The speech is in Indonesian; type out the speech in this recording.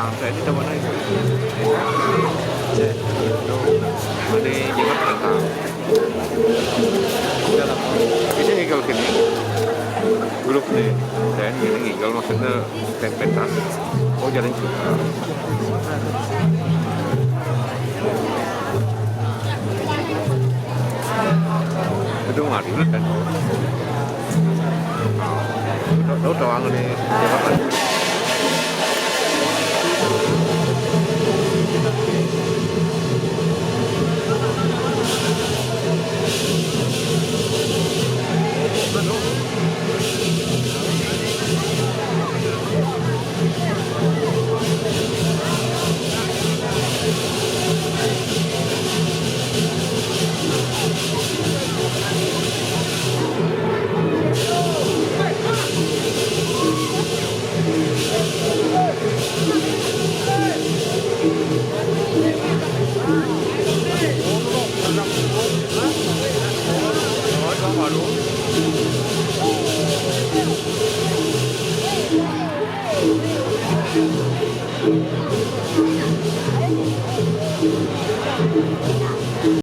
santai ini teman itu. Ini jangan tentang. Ini egal gini. Grup nih, dan ini egal maksudnya pentas. Oh jalan juga. Itu ngadu kan. Đâu doang nih Jakarta.